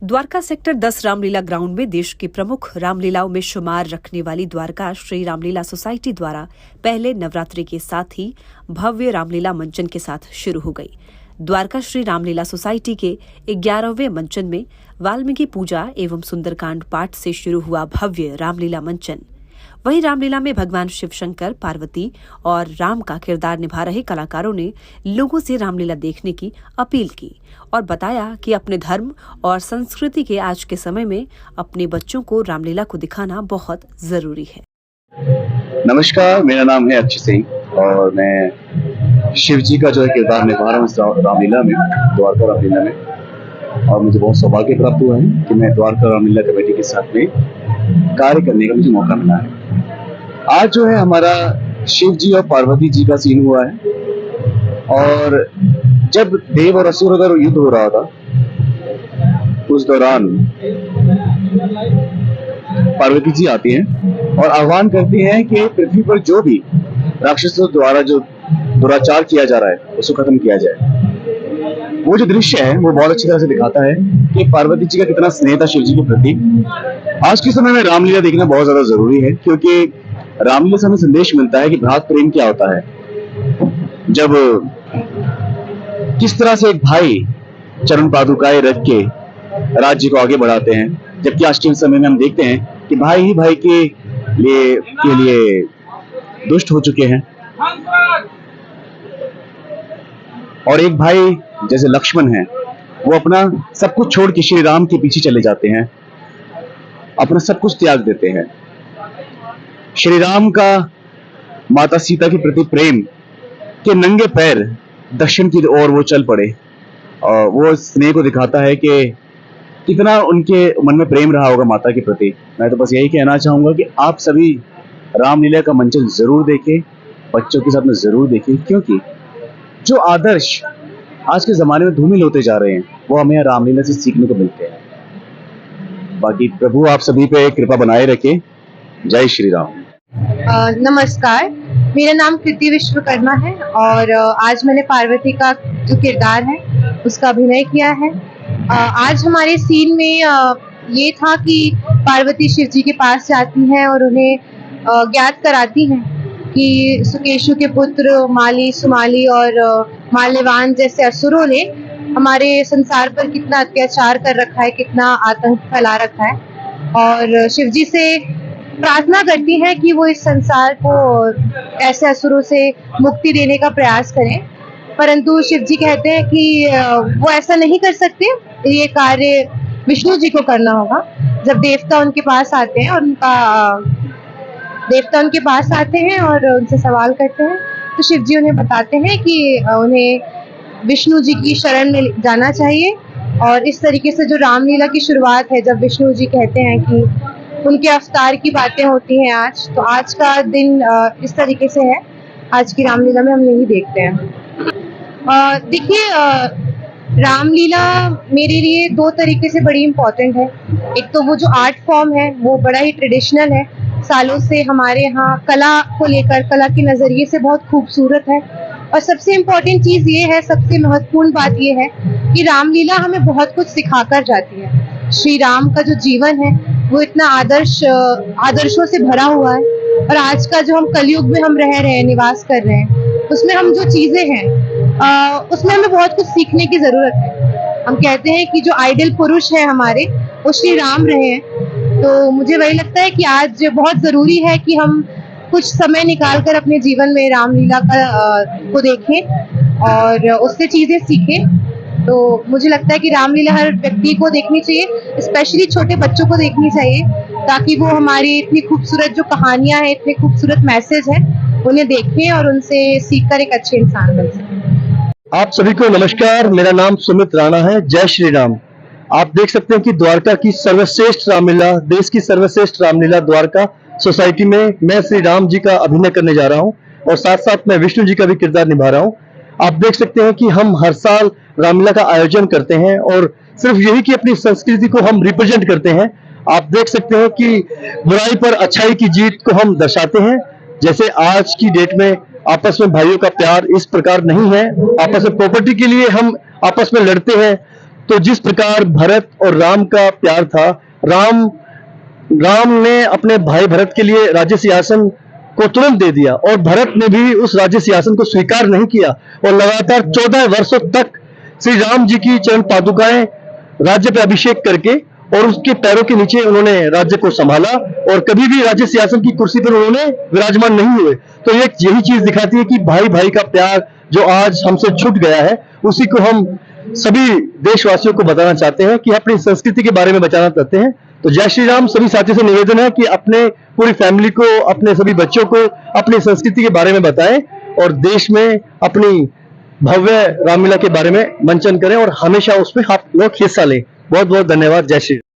Dwarka sector 10 Ramlila ground में देश की प्रमुख रामलीलाओं में शुमार रखने वाली द्वारका श्री रामलीला सोसाइटी द्वारा पहले नवरात्रि के साथ ही भव्य रामलीला मंचन के साथ शुरू हो गई। द्वारका श्री रामलीला सोसाइटी के 11वें मंचन में वाल्मीकि पूजा एवं सुंदरकांड पाठ से शुरू हुआ भव्य रामलीला मंचन। वहीं रामलीला में भगवान शिव शंकर, पार्वती और राम का किरदार निभा रहे कलाकारों ने लोगों से रामलीला देखने की अपील की और बताया कि अपने धर्म और संस्कृति के आज के समय में अपने बच्चों को रामलीला को दिखाना बहुत जरूरी है। नमस्कार, मेरा नाम है अक्षय सिंह और मैं शिव जी का जो है किरदार निभा रहा हूँ इस रामलीला में, द्वारका रामलीला में। और मुझे बहुत सौभाग्य प्राप्त हुआ है कि मैं द्वारका रामलीला कमेटी के साथ में कार्य करने का मुझे मौका मिला है। आज जो है हमारा शिव जी और पार्वती जी का सीन हुआ है और जब देव और असुर का युद्ध हो रहा था उस दौरान पार्वती जी आती हैं और आह्वान करती हैं कि पृथ्वी पर जो भी राक्षसों द्वारा जो दुराचार किया जा रहा है उसको खत्म किया जाए। वो जो दृश्य है वो बहुत अच्छी तरह से दिखाता है कि पार्वती जी का कितना स्नेह था शिव जी के प्रति। आज के समय में रामलीला देखना बहुत ज्यादा जरूरी है क्योंकि रामलीला से हमें संदेश मिलता है कि भ्रात प्रेम क्या होता है। जब किस तरह से एक भाई चरण पादुकाएं रख के राज्य को आगे बढ़ाते हैं, जबकि आज के समय में हम देखते हैं कि भाई ही भाई के लिए दुष्ट हो चुके हैं। और एक भाई जैसे लक्ष्मण है वो अपना सब कुछ छोड़ के श्री राम के पीछे चले जाते हैं, अपना सब कुछ त्याग देते हैं। श्री राम का माता सीता के प्रति प्रेम के नंगे पैर दक्षिण की ओर वो चल पड़े और वो स्नेह को दिखाता है कि कितना उनके मन में प्रेम रहा होगा माता के प्रति। मैं तो बस यही कहना चाहूंगा कि आप सभी रामलीला का मंचन जरूर देखें, बच्चों के साथ में जरूर देखें, क्योंकि जो आदर्श आज के जमाने में धूमिल होते जा रहे हैं वो हमें रामलीला से सीखने को मिलते हैं। बाकी प्रभु आप सभी पे कृपा बनाए रखे। जय श्री राम। नमस्कार, मेरा नाम कृति विश्वकर्मा है और आज मैंने पार्वती का जो किरदार है उसका अभिनय किया है। आज हमारे सीन में ये था कि पार्वती शिव जी के पास जाती हैं और उन्हें ज्ञात कराती हैं कि सुकेशु के पुत्र माली, सुमाली और माल्यवान जैसे असुरों ने हमारे संसार पर कितना अत्याचार कर रखा है, कितना आतंक फैला रखा है। और शिव जी से प्रार्थना करती हैं कि वो इस संसार को ऐसे असुरों से मुक्ति देने का प्रयास करें, परंतु शिव जी कहते हैं कि वो ऐसा नहीं कर सकते, ये कार्य विष्णु जी को करना होगा। जब देवता उनके पास आते हैं और उनसे सवाल करते हैं तो शिव जी उन्हें बताते हैं कि उन्हें विष्णु जी की शरण में जाना चाहिए। और इस तरीके से जो रामलीला की शुरुआत है, जब विष्णु जी कहते हैं कि उनके अवतार की बातें होती हैं आज, तो आज का दिन इस तरीके से है। आज की रामलीला में हम यही देखते हैं। देखिए, रामलीला मेरे लिए दो तरीके से बड़ी इम्पोर्टेंट है। एक तो वो जो आर्ट फॉर्म है वो बड़ा ही ट्रेडिशनल है, सालों से हमारे यहाँ कला को लेकर, कला के नज़रिए से बहुत खूबसूरत है। और सबसे इम्पोर्टेंट चीज़ ये है, सबसे महत्वपूर्ण बात ये है कि रामलीला हमें बहुत कुछ सिखाकर जाती है। श्री राम का जो जीवन है वो इतना आदर्शों से भरा हुआ है और आज का जो हम कलयुग में हम रह रहे हैं, निवास कर रहे हैं, उसमें हम जो चीज़ें हैं उसमें हमें बहुत कुछ सीखने की ज़रूरत है। हम कहते हैं कि जो आइडल पुरुष है हमारे वो श्री राम रहे हैं, तो मुझे वही लगता है कि आज बहुत ज़रूरी है कि हम कुछ समय निकाल कर अपने जीवन में रामलीला को देखें और उससे चीज़ें सीखें। तो मुझे लगता है कि रामलीला हर व्यक्ति को देखनी चाहिए, स्पेशली छोटे बच्चों को देखनी चाहिए, ताकि वो हमारी इतनी खूबसूरत जो कहानियां हैं, इतने खूबसूरत मैसेज हैं, उन्हें देखें और उनसे सीखकर एक अच्छे इंसान बन सकें। आप सभी को नमस्कार, मेरा नाम सुमित राणा है। जय श्री राम। आप देख सकते हैं कि द्वारका की सर्वश्रेष्ठ रामलीला, देश की सर्वश्रेष्ठ रामलीला द्वारका सोसाइटी में मैं श्री राम जी का अभिनय करने जा रहा हूं और साथ साथ मैं विष्णु जी का भी किरदार निभा रहा हूं। आप देख सकते हैं कि हम हर साल रामलीला का आयोजन करते हैं और सिर्फ यही कि अपनी संस्कृति को हम रिप्रेजेंट करते हैं। आप देख सकते हैं कि बुराई पर अच्छाई की जीत को हम दर्शाते हैं। जैसे आज की डेट में आपस में भाइयों का प्यार इस प्रकार नहीं है, आपस में प्रॉपर्टी के लिए हम आपस में लड़ते हैं, तो जिस प्रकार भरत और राम का प्यार था, राम ने अपने भाई भरत के लिए राज्य सिंहासन को तुरंत दे दिया और भरत ने भी उस राज्य सिंहासन को स्वीकार नहीं किया और लगातार 14 वर्षों तक श्री राम जी की चरण पादुकाएं राज्य पे अभिषेक करके और उसके पैरों के नीचे उन्होंने राज्य को संभाला और कभी भी राज्य सिंहासन की कुर्सी पर उन्होंने विराजमान नहीं हुए। तो यही चीज दिखाती है कि भाई भाई का प्यार जो आज हमसे छूट गया है, उसी को हम सभी देशवासियों को बताना चाहते हैं कि अपनी संस्कृति के बारे में बचाना चाहते हैं। तो जय श्री राम। सभी साथियों से निवेदन है कि अपने पूरी फैमिली को, अपने सभी बच्चों को अपनी संस्कृति के बारे में बताएं और देश में अपनी भव्य रामलीला के बारे में मंचन करें और हमेशा उसमें आप लोग हिस्सा लें। बहुत बहुत धन्यवाद। जय श्री राम।